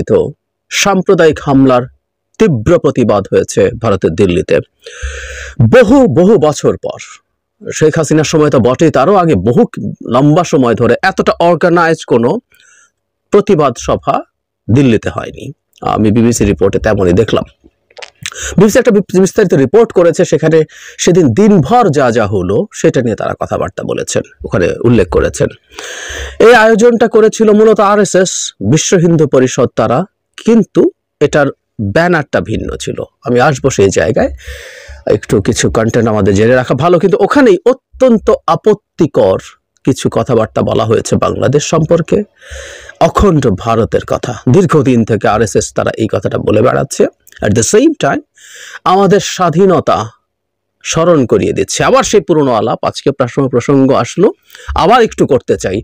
তো সাম্প্রদায়িক হামলার তীব্র প্রতিবাদ হয়েছে ভারতের দিল্লিতে বহু বহু বছর পর। শেখ হাসিনার সময় তো বটেই, তারও আগে বহু লম্বা সময় ধরে এতটা অর্গানাইজ কোনো প্রতিবাদ সভা দিল্লিতে হয়নি। আমি বিবিসি রিপোর্টে তেমনই দেখলাম। বিবিসি একটা বিস্তারিত রিপোর্ট করেছে, সেখানে সেদিন দিনভর যা যা হলো সেটা নিয়ে তারা কথাবার্তা বলেছেন, ওখানে উল্লেখ করেছেন। এই আয়োজনটা করেছিল মূলত আরএসএস, বিশ্ব হিন্দু পরিষদ তারা, কিন্তু এটার ব্যানারটা ভিন্ন ছিল। আমি আসবো সেই জায়গায়, একটু কিছু কন্টেন্ট আমাদের জেনে রাখা ভালো। কিন্তু ওখানেই অত্যন্ত আপত্তিকর কিছু কথাবার্তা বলা হয়েছে বাংলাদেশ সম্পর্কে, অখণ্ড ভারতের কথা। দীর্ঘদিন থেকে আরএসএস তারা এই কথাটা বলে বেড়াচ্ছে। অ্যাট দ্য সেম টাইম আমাদের স্বাধীনতা স্মরণ করিয়ে দিচ্ছে। আবার সেই পুরনো আলাপ, আজকে প্রসঙ্গ আসলো, আবার একটু করতে চাই।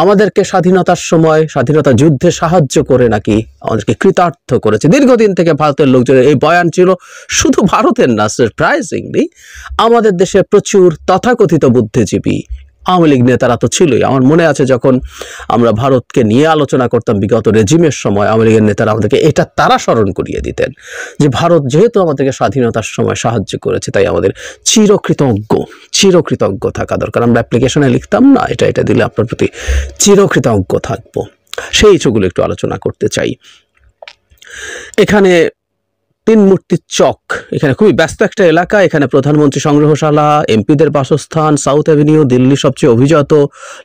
আমাদেরকে স্বাধীনতার সময় স্বাধীনতা যুদ্ধে সাহায্য করে নাকি আমাদেরকে কৃতার্থ করেছে। দীর্ঘদিন থেকে ভারতের লোকজনের এই বয়ান ছিল, শুধু ভারতের না, সারপ্রাইজিংলি আমাদের দেশে প্রচুর তথাকথিত বুদ্ধিজীবী আওয়ামী লীগ নেতারা তো ছিলই। আমার মনে আছে যখন আমরা ভারতকে নিয়ে আলোচনা করতাম বিগত রেজিমের সময়, আওয়ামী লীগের নেতারা আমাদেরকে এটা তারা স্মরণ করিয়ে দিতেন যে ভারত যেহেতু আমাদেরকে স্বাধীনতার সময় সাহায্য করেছে, তাই আমাদের চিরকৃতজ্ঞ থাকা দরকার। আমরা অ্যাপ্লিকেশনে লিখতাম না, এটা দিলে আপনার প্রতি চিরকৃতজ্ঞ থাকবো। সেই ইস্যুগুলো একটু আলোচনা করতে চাই। এখানে তিন মূর্তির চক, এখানে খুবই ব্যস্ত একটা এলাকা। এখানে প্রধানমন্ত্রী সংগ্রহশালা, এমপিদের বাসস্থান, সাউথ অ্যাভিনিউ, দিল্লি সবচেয়ে অভিজাত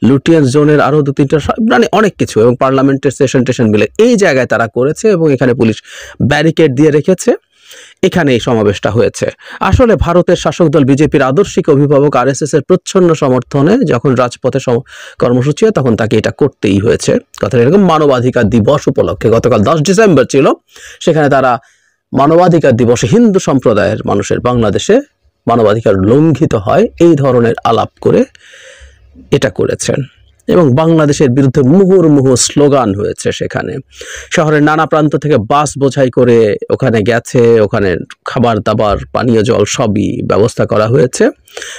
লুটিয়েন্স জোনের আরো 2-3টা, মানে অনেক কিছু, এবং পার্লামেন্টের সেশন মিলে এই জায়গায় তারা করেছে, এবং এখানে পুলিশ ব্যারিকেড দিয়ে রেখেছে। এখানে এই সমাবেশটা হয়েছে। আসলে ভারতের শাসক দল বিজেপির আদর্শিক অভিভাবক আরএসএস এর প্রচ্ছন্ন সমর্থনে যখন রাজপথে কর্মসূচি হয়, তখন তাকে এটা করতেই হয়েছে। কথাটা এরকম, মানবাধিকার দিবস উপলক্ষে গতকাল 10 ডিসেম্বর ছিল, সেখানে তারা মানবাধিকার দিবসে হিন্দু সম্প্রদায়ের মানুষের বাংলাদেশে মানবাধিকার লঙ্ঘিত হয় এই ধরনের আলাপ করে এটা করেছেন, এবং বাংলাদেশের বিরুদ্ধে মুহুর্মুহু স্লোগান হয়েছে। সেখানে শহরের নানা প্রান্ত থেকে বাস বোঝাই করে ওখানে গেছে, ওখানে খাবার দাবার, পানীয় জল সবই ব্যবস্থা করা হয়েছে।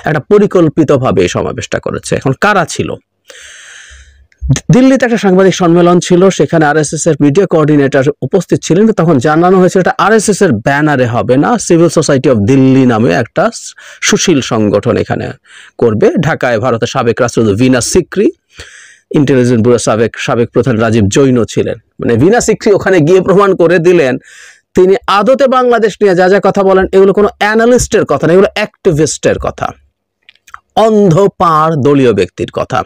একটা পরিকল্পিতভাবে এই সমাবেশটা করেছে। এখন কারা ছিল? দিল্লিতে একটা সাংবাদিক সম্মেলন ছিল, সেখানে আরএসএস এর মিডিয়া কোঅর্ডিনেটর উপস্থিত ছিলেন। তখন জানানো হয়েছিল এটা আরএসএস এর ব্যানারে হবে না, সিভিল সোসাইটি অফ দিল্লি নামে একটা সুশীল সংগঠন এখানে করবে। ঢাকায় ভারতের সাবেক রাষ্ট্রদূত ভিনা সিকরি, ইন্টেলিজেন্স ব্যুরো সাবেক প্রধান রাজীব জৈন ছিলেন। মানে ভিনা সিকরি ওখানে গিয়ে প্রমাণ করে দিলেন তিনি আদতে বাংলাদেশ নিয়ে যা যা কথা বলেন এগুলো কোনো অ্যানালিস্টের কথা না, এগুলো অ্যাক্টিভিস্টের কথা, অন্ধপাড় দলীয় ব্যক্তির কথা।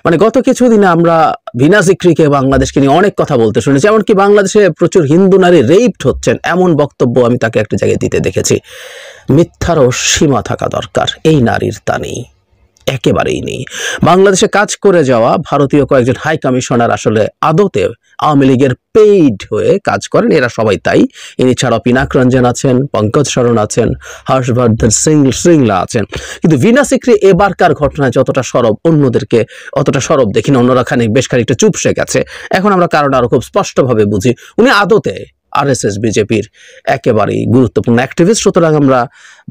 মানে গত কিছুদিনে আমরা ভিনা সিকরিকে বাংলাদেশকে নিয়ে অনেক কথা বলতে শুনেছি, এমনকি বাংলাদেশে প্রচুর হিন্দু নারী রেপড হচ্ছেন এমন বক্তব্য আমি তাকে একটা জায়গায় দিতে দেখেছি। মিথ্যারও সীমা থাকা দরকার, এই নারীর তা নেই, একেবারেই নেই। বাংলাদেশে কাজ করে যাওয়া ভারতীয় কয়েকজন হাই কমিশনার আসলে আদতে আওয়ামী লীগের পেইড হয়ে কাজ করেন, এরা সবাই তাই। ইনি ছাড়াও পিনাক রঞ্জন আছেন, পঙ্কজ শরণ আছেন, হর্ষবর্ধন শ্রিংলা আছেন। কিন্তু ভিনা সিকরি এবারকার ঘটনায় যতটা সরব, অন্যদেরকে অতটা সরব দেখি না, অন্যরা বেশ খানিকটা চুপসে গেছে। এখন আমরা কারণ আরো খুব স্পষ্টভাবে বুঝি, উনি আদতে আরএসএস বিজেপির একেবারেই গুরুত্বপূর্ণ অ্যাক্টিভিস্ট। সুতরাং আমরা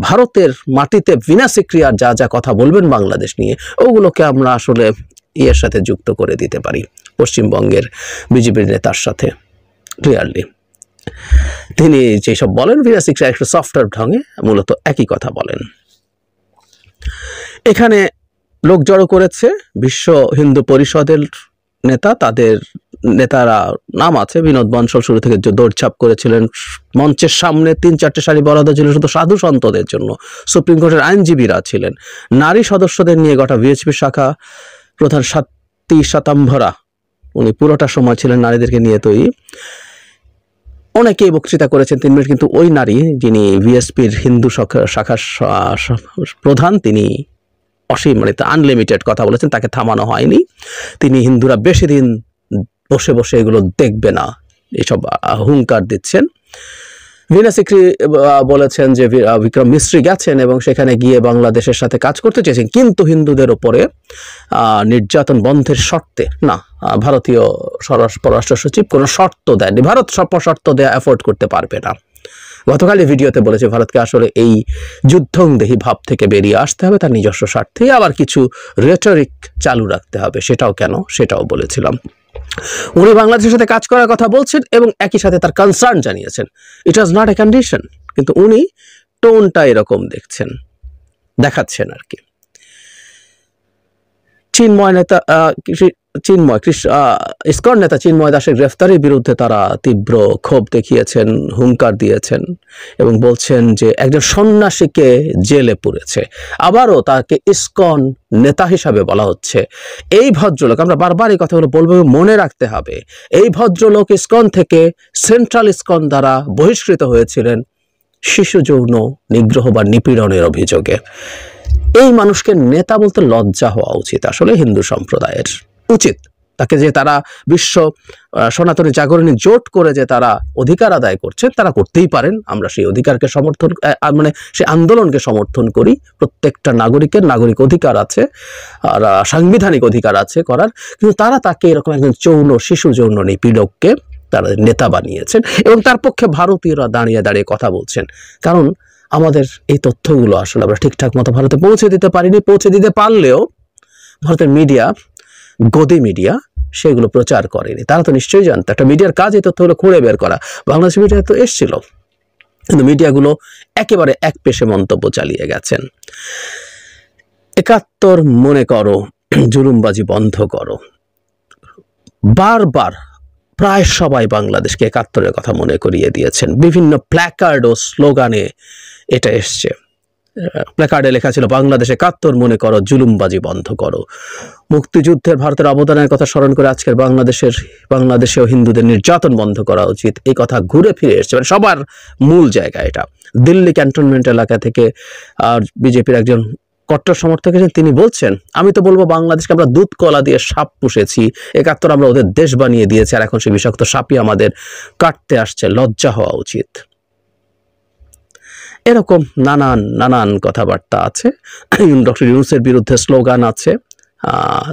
ভারতের মাটিতে ভিনা সিকরি আর যা যা কথা বলবেন বাংলাদেশ নিয়ে, ওগুলোকে আমরা আসলে এর সাথে যুক্ত করে দিতে পারি পশ্চিমবঙ্গের বিজেপির নেতার সাথে। ক্লিয়ারলি তিনি যেসব বলেন, ভিনা সিকরি একটু সফটওয়্যার ঢঙে মূলত একই কথা বলেন। এখানে লোক জড়ো করেছে বিশ্ব হিন্দু পরিষদের নেতা, তাদের নেতারা নাম আছে বিনোদ বনশল, শুরু থেকে দৌড়ছাপ করেছিলেন। মঞ্চের সামনে 3-4টে সারি বরাদ্দ ছিল শুধু সাধু সন্তদের জন্য, সুপ্রিম কোর্টের আইনজীবীরা ছিলেন। নারী সদস্যদের নিয়ে গোটা ভিএইচপি শাখা প্রধান সাত্তী শাতাম্ভরা, উনি পুরোটা সময় ছিলেন নারীদেরকে নিয়ে তৈরি। অনেকেই বক্তৃতা করেছেন 3 মিনিট, কিন্তু ওই নারী যিনি ভিএসপির হিন্দু শাখার প্রধান, তিনি অসীম মানে আনলিমিটেড কথা বলেছেন, তাকে থামানো হয়নি। তিনি হিন্দুরা বেশি দিন বসে বসে এগুলো দেখবে না এসব হুঙ্কার দিচ্ছেন। ভিনা সিকরি বলেছেন যে বিক্রম মিস্ত্রি গেছেন এবং সেখানে গিয়ে বাংলাদেশের সাথে কাজ করতে চেয়েছেন, কিন্তু হিন্দুদের উপরে নির্যাতন বন্ধের শর্তে না। ভারতীয় পররাষ্ট্র সচিব কোনো শর্ত দেয়নি, ভারত শর্ত দেয়া অ্যাফোর্ড করতে পারবে না। গতকাল এই ভিডিওতে বলেছে ভারতকে আসলে এই যুদ্ধংদেহী ভাব থেকে বেরিয়ে আসতে হবে, তার নিজস্ব স্বার্থে আবার কিছু রেটরিক চালু রাখতে হবে। সেটাও কেন, সেটাও বলেছিলাম। উনি বাংলাদেশের সাথে কাজ করার কথা বলছেন এবং একই সাথে তার কনসার্ন জানিয়েছেন। ইট ওয়াজ নট এ কন্ডিশন, কিন্তু উনি টোনটা এরকম দেখাচ্ছেন আর কি। ইসকন নেতা চিন্ময় দাসের গ্রেফতারের বিরুদ্ধে তারা তীব্র ক্ষোভ দেখিয়েছেন, হুঙ্কার দিয়েছেন এবং বলছেন যে একজন সন্ন্যাসীকে জেলে পুরেছে, আবারও তাকে ইসকন নেতা হিসাবে বলা হচ্ছে। এই ভদ্রলোক, আমরা বারবার এই কথাগুলো বলবো, মনে রাখতে হবে, এই ভদ্রলোক ইসকন থেকে, সেন্ট্রাল ইসকন দ্বারা বহিষ্কৃত হয়েছিলেন শিশু যৌন নিগ্রহ বা নিপীড়নের অভিযোগে। এই মানুষকে নেতা বলতে লজ্জা হওয়া উচিত আসলে হিন্দু সম্প্রদায়ের। উচিত তাকে, যে তারা বিশ্ব সনাতনী জাগরণী জোট করে যে তারা অধিকার আদায় করছে, তারা করতেই পারেন। আমরা সেই অধিকারকে সমর্থন, মানে সেই আন্দোলনকে সমর্থন করি। প্রত্যেকটা নাগরিকের নাগরিক অধিকার আছে আর সাংবিধানিক অধিকার আছে করার, কিন্তু তারা তাকে এরকম একজন শিশু যৌন নিপীড়ককে তারা নেতা বানিয়েছেন এবং তার পক্ষে ভারতীয়রা দাঁড়িয়ে দাঁড়িয়ে কথা বলছেন। কারণ আমাদের এই তথ্যগুলো আসলে আমরা ঠিকঠাক মতো ভারতে পৌঁছে দিতে পারিনি। পৌঁছে দিতে পারলেও ভারতের মিডিয়া, গদি মিডিয়া, সেগুলো প্রচার করেনি। তারা তো নিশ্চয়ই জানতো একটা মিডিয়ার কাজ এই তথ্যগুলো খুঁড়ে বের করা। বাংলাদেশ মিডিয়া তো এসেছিল, কিন্তু মিডিয়াগুলো একেবারে এক পেশে মন্তব্য চালিয়ে গেছেন। ৭১ মনে করো, জুলুমবাজি বন্ধ করো, বারবার প্রায় সবাই বাংলাদেশকে ৭১ কথা মনে করিয়ে দিয়েছেন। বিভিন্ন প্ল্যাকার্ড ও স্লোগানে এটা এসছে। প্ল্যাকার্ডে লেখা ছিল বাংলাদেশ ৭১ মনে করো, জুলুমবাজি বন্ধ করো। মুক্তিযুদ্ধের ভারতের অবদানের কথা স্মরণ করে আজকের বাংলাদেশেও হিন্দুদের নির্যাতন বন্ধ করা উচিত, এই কথা ঘুরে ফিরে এসছে। মানে সবার মূল জায়গা এটা। দিল্লি ক্যান্টনমেন্ট এলাকা থেকে আর বিজেপির একজন কট্টর সমর্থক আছেন, তিনি বলছেন, আমি তো বলবো বাংলাদেশকে আমরা দুধ কলা দিয়ে সাপ পুষেছি, ৭১ আমরা ওদের দেশ বানিয়ে দিয়েছি, আর এখন সেই বিষাক্ত সাপই আমাদের কাটতে আসছে, লজ্জা হওয়া উচিত। এরকম নানান কথাবার্তা আছে। ডক্টর ইউনূসের বিরুদ্ধে স্লোগান আছে।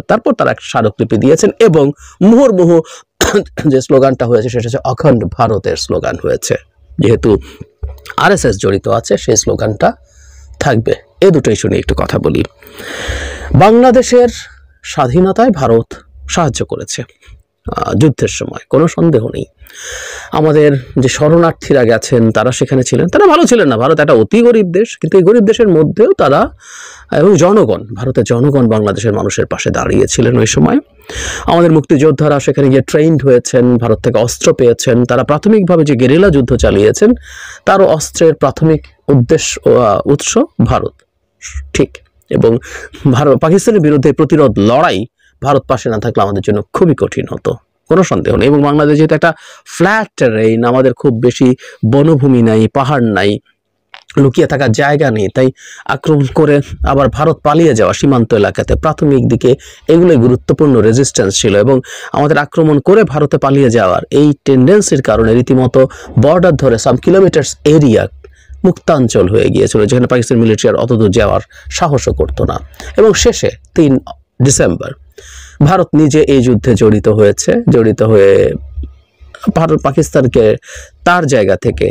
তারপর তারা একটা স্মারকলিপি দিয়েছেন এবং মুহুর্মুহু যে স্লোগানটা হয়েছে সেটা হচ্ছে অখণ্ড ভারতের স্লোগান হয়েছে। যেহেতু আরএসএস জড়িত আছে, সেই স্লোগানটা থাকবে। এ দুটোই শুনে একটু কথা বলি। বাংলাদেশের স্বাধীনতায় ভারত সাহায্য করেছে যুদ্ধের সময়, কোনো সন্দেহ নেই। আমাদের যে শরণার্থীরা গেছেন তারা সেখানে ছিলেন, তারা ভালো ছিলেন না। ভারত একটা অতি গরিব দেশ, কিন্তু এই গরিব দেশের মধ্যেও তারা এবং জনগণ, ভারতের জনগণ বাংলাদেশের মানুষের পাশে দাঁড়িয়েছিলেন ওই সময়। আমাদের মুক্তিযোদ্ধারা সেখানে গিয়ে ট্রেন্ড হয়েছেন, ভারত থেকে অস্ত্র পেয়েছেন। তারা প্রাথমিকভাবে যে গেরিলা যুদ্ধ চালিয়েছেন তারও অস্ত্রের প্রাথমিক উৎস ভারত, ঠিক। এবং পাকিস্তানের বিরুদ্ধে প্রতিরোধ লড়াই ভারত পাশে না থাকলে আমাদের জন্য খুবই কঠিন হতো, কোনো সন্দেহ নেই। এবং বাংলাদেশ যেহেতু একটা ফ্ল্যাট টেরেইন, আমাদের খুব বেশি বনভূমি নাই, পাহাড় নাই, লুকিয়ে থাকার জায়গা নেই, তাই আক্রমণ করে আবার ভারত পালিয়ে যাওয়া সীমান্ত এলাকাতে প্রাথমিক দিকে এগুলোই গুরুত্বপূর্ণ রেজিস্ট্যান্স ছিল। এবং আমাদের আক্রমণ করে ভারতে পালিয়ে যাওয়ার এই টেন্ডেন্সির কারণে রীতিমতো বর্ডার ধরে সাম কিলোমিটার্স এরিয়া মুক্তাঞ্চল হয়ে গিয়েছিল, যেখানে পাকিস্তান মিলিটারি আর অতদূর যাওয়ার সাহসও করতো না। এবং শেষে ৩ ডিসেম্বর ভারত নিজে এই যুদ্ধে জড়িত হয়ে ভারত পাকিস্তানকে তার জায়গা থেকে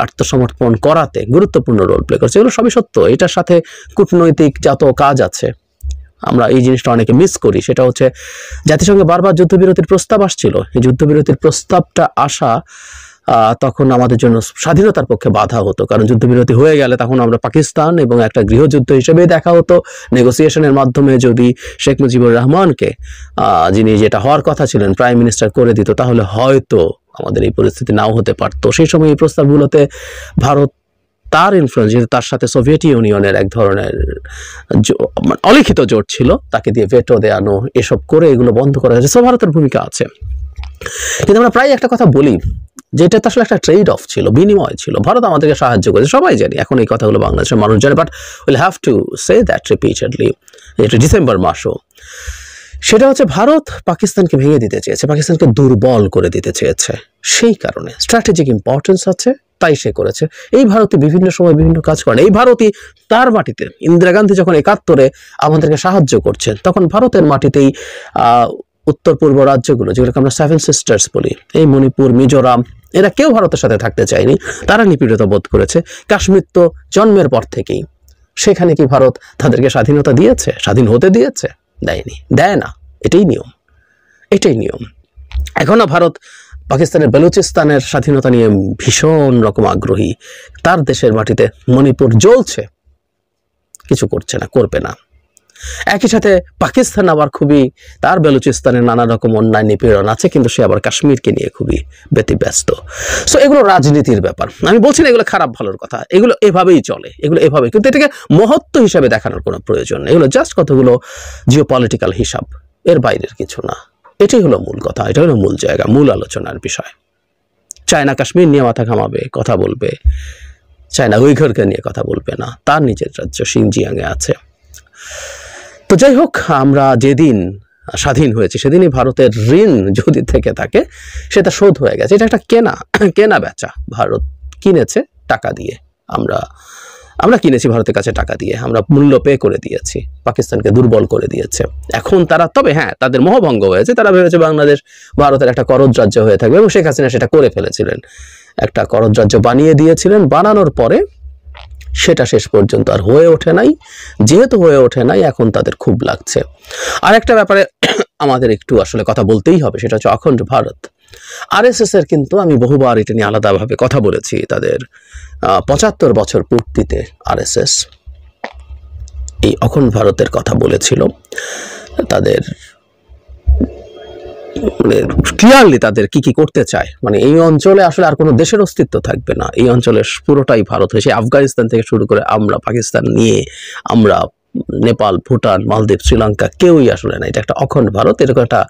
আত্মসমর্পণ করাতে গুরুত্বপূর্ণ রোল প্লে করছে। এগুলো সবই সত্য। এটার সাথে কূটনৈতিক যত কাজ আছে, আমরা এই জিনিসটা অনেকে মিস করি। সেটা হচ্ছে জাতিসংঘে বারবার যুদ্ধবিরতির প্রস্তাব আসছিল। এই যুদ্ধবিরতির প্রস্তাবটা আসা তখন আমাদের জন্য স্বাধীনতার পক্ষে বাধা হতো, কারণ যুদ্ধবিরতি হয়ে গেলে তখন আমরা পাকিস্তান এবং একটা গৃহযুদ্ধ হিসেবে দেখা হতো। নেগোসিয়েশনের মাধ্যমে যদি শেখ মুজিবুর রহমানকে, যিনি যেটা হওয়ার কথা ছিলেন, প্রাইম মিনিস্টার করে দিত, তাহলে হয়তো আমাদের এই পরিস্থিতি নাও হতে পারতো। সেই সময় এই প্রস্তাবগুলোতে ভারত তার ইনফ্লুয়েন্স, যেহেতু তার সাথে সোভিয়েত ইউনিয়নের এক ধরনের অলিখিত জোট ছিল, তাকে দিয়ে ভেটো দেয়ানো, এসব করে এগুলো বন্ধ করা হয়েছে। সব ভারতের ভূমিকা আছে। কিন্তু আমরা প্রায় একটা কথা বলি, যেটা তো আসলে একটা ট্রেড অফ ছিল, বিনিময় ছিল। ভারত আমাদেরকে সাহায্য করেছে, সবাই জানি, এখন এই কথাগুলো বাংলাদেশের মানুষ জানে, but will have to say that repeatedly. এটা ডিসেম্বর মাসও, সেটা হচ্ছে ভারত পাকিস্তানকে ভেঙে দিতে চেয়েছে, পাকিস্তানকে দুর্বল করে দিতে চেয়েছে। সেই কারণে স্ট্র্যাটেজিক ইম্পর্টেন্স আছে, তাই সে করেছে। এই ভারতই বিভিন্ন সময় বিভিন্ন কাজ করেন। এই ভারতই তার মাটিতে, ইন্দিরা গান্ধী যখন ৭১ আমাদেরকে সাহায্য করছেন, তখন ভারতের মাটিতেই উত্তর পূর্ব রাজ্যগুলো, যেগুলোকে আমরা 7 সিস্টার্স বলি, এই মণিপুর, মিজোরাম, এরা কেউ ভারতের সাথে থাকতে চায়নি। তারা নিপীড়িত বোধ করেছে। কাশ্মীর তো জন্মের পর থেকেই, সেখানে কি ভারত তাদেরকে স্বাধীনতা দিয়েছে, স্বাধীন হতে দিয়েছে? দেয়নি, দেয় না। এটাই নিয়ম। এখনো ভারত পাকিস্তানের বেলুচিস্তানের স্বাধীনতা নিয়ে ভীষণ রকম আগ্রহী। তার দেশের মাটিতে মণিপুর জ্বলছে, কিছু করছে না, করবে না। একই সাথে পাকিস্তান আবার খুবই, তার বেলুচিস্তানের নানা রকম অন্যায় নিপীড়ন আছে, কিন্তু সে আবার কাশ্মীরকে নিয়ে খুবই ব্যতিব্যস্ত। সো এগুলো রাজনীতির ব্যাপার, আমি বলছি না এগুলো খারাপ ভালোর কথা, এগুলো এভাবেই চলে, এগুলো এভাবে, কিন্তু এটাকে মহত্ব হিসাবে দেখানোর কোনো প্রয়োজন নেই। এগুলো জাস্ট কতগুলো জিওপলিটিক্যাল হিসাব, এর বাইরের কিছু না। এটাই হলো মূল কথা, এটা হলো মূল জায়গা, মূল আলোচনার বিষয়। চায়না কাশ্মীর নিয়ে মাথা ঘামাবে, কথা বলবে, চায়না উইঘুরকে নিয়ে কথা বলবে না, তার নিজের রাজ্য সিনজিয়াংয়ে আছে। তো যাই হোক, আমরা যেদিন স্বাধীন হয়েছে সেদিনই ভারতের ঋণ যদি থেকে থাকে সেটা শোধ হয়ে গেছে। এটা একটা কেনা বেচা, ভারত কিনেছে টাকা দিয়ে, আমরা কিনেছি ভারতের কাছে টাকা দিয়ে, আমরা মূল্য পে করে দিয়েছি, পাকিস্তানকে দুর্বল করে দিয়েছে। এখন তারা, তবে হ্যাঁ, তাদের মোহভঙ্গ হয়েছে, তারা ভেবেছে বাংলাদেশ ভারতের একটা করজ রাজ্য হয়ে থাকবে, এবং শেখ হাসিনা সেটা করে ফেলেছিলেন, একটা করজ রাজ্য বানিয়ে দিয়েছিলেন। বানানোর পরে সেটা শেষ পর্যন্ত আর হয়ে ওঠে নাই। যেহেতু হয়ে ওঠে নাই, এখন তাদের খুব লাগছে। আর একটা ব্যাপারে আমাদের একটু আসলে কথা বলতেই হবে, সেটা হচ্ছে অখণ্ড ভারত। আরএসএস এর কিন্তু আমি বহুবার এটা নিয়ে আলাদাভাবে কথা বলেছি। তাদের ৭৫ বছর পূর্তিতে আরএসএস এই অখণ্ড ভারতের কথা বলেছিল। তাদের মানে ক্লিয়ারলি তাদের কি কি করতে চায়, মানে এই অঞ্চলে আসলে আর কোনো দেশের অস্তিত্ব থাকবে না, এই অঞ্চলের পুরোটাই ভারত হয়েছে। আফগানিস্তান থেকে শুরু করে আমরা, পাকিস্তান নিয়ে আমরা, নেপাল, ভুটান, মালদ্বীপ, শ্রীলঙ্কা, কেউই আসলে না। এটা একটা অখণ্ড ভারত, এরকম একটা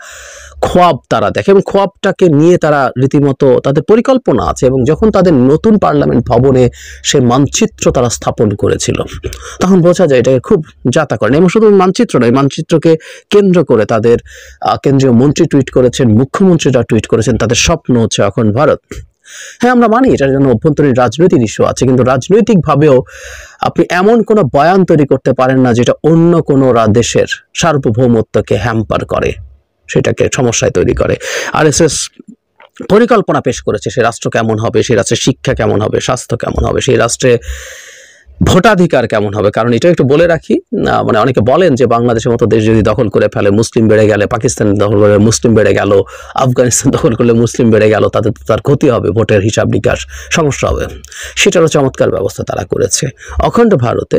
খোয়াব তারা দেখে, এবং খোয়াবটাকে নিয়ে তারা রীতিমতো, তাদের পরিকল্পনা আছে। এবং যখন তাদের নতুন পার্লামেন্ট ভবনে সে মানচিত্র তারা স্থাপন করেছিল, তখন বোঝা যায় এটাকে খুব যাতা করেন। এবং শুধু মানচিত্র নয়, মানচিত্রকে কেন্দ্র করে তাদের কেন্দ্রীয় মন্ত্রী টুইট করেছেন, মুখ্যমন্ত্রীরা টুইট করেছেন, তাদের স্বপ্ন হচ্ছে অখণ্ড ভারত। হ্যাঁ, আমরা মানি এটার জন্য অভ্যন্তরীণ রাজনৈতিক ইস্যু আছে, কিন্তু রাজনৈতিকভাবেও আপনি এমন কোনো বয়ান তৈরি করতে পারেন না যেটা অন্য কোনো দেশের সার্বভৌমত্বকে হ্যাম্পার করে, সেটাকে সমস্যায় তৈরি করে। আরএসএস পরিকল্পনা পেশ করেছে, সেই রাষ্ট্র কেমন হবে, সেই রাষ্ট্রের শিক্ষা কেমন হবে, স্বাস্থ্য কেমন হবে, সেই রাষ্ট্রে ভোটাধিকার কেমন হবে। কারণ এটা একটু বলে রাখি, মানে অনেকে বলেন যে বাংলাদেশের মতো দেশ যদি দখল করে ফেলে, মুসলিম বেড়ে গেলে, পাকিস্তান দখল করে মুসলিম বেড়ে গেল, আফগানিস্তান দখল করলে মুসলিম বেড়ে গেল, তার ক্ষতি হবে, ভোটের হিসাব নিকাশ সমস্যা হবে। সেটারও চমৎকার ব্যবস্থা তারা করেছে। অখণ্ড ভারতে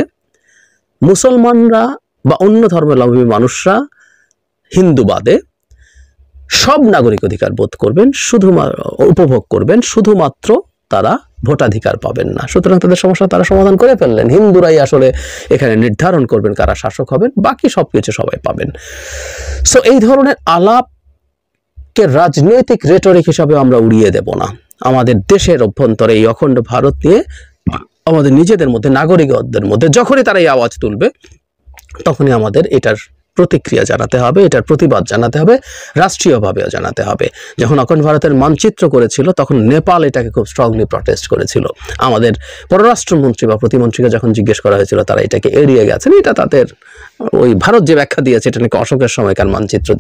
মুসলমানরা বা অন্য ধর্মাবলম্বী মানুষরা, হিন্দু বাদে সব নাগরিক অধিকার বোধ করবেন, শুধুমাত্র উপভোগ করবেন, শুধুমাত্র তারা ভোটাধিকার পাবেন না। সুতরাং তাদের সমস্যা তারা সমাধান করে ফেললেন। হিন্দুরাই আসলে এখানে নির্ধারণ করবেন কারা শাসক হবেন, বাকি সবকিছু সবাই পাবেন। সো এই ধরনের আলাপকে রাজনৈতিক রেটরিক হিসাবে আমরা উড়িয়ে দেব না। আমাদের দেশের অভ্যন্তরে এই অখণ্ড ভারত নিয়ে আমাদের নিজেদের মধ্যে, নাগরিকদের মধ্যে যখনই তারা এই আওয়াজ তুলবে, তখনই আমাদের এটার প্রতিক্রিয়া জানাতে হবে, এটার প্রতিবাদ জানাতে হবে, রাষ্ট্রীয়ভাবেও জানাতে হবে। যখন অখণ্ড ভারতের মানচিত্র করেছিল, তখন নেপাল এটাকে খুব স্ট্রংলি প্রটেস্ট করেছিল। আমাদের পররাষ্ট্রমন্ত্রী বা প্রতিমন্ত্রীকে যখন জিজ্ঞেস করা হয়েছিল, তারা এটাকে এড়িয়ে গেছেন। এটা তাদের ওই ভারত যে ব্যাখ্যা দিয়েছে, এটা নাকি অশোকের সময়কার মানচিত্র।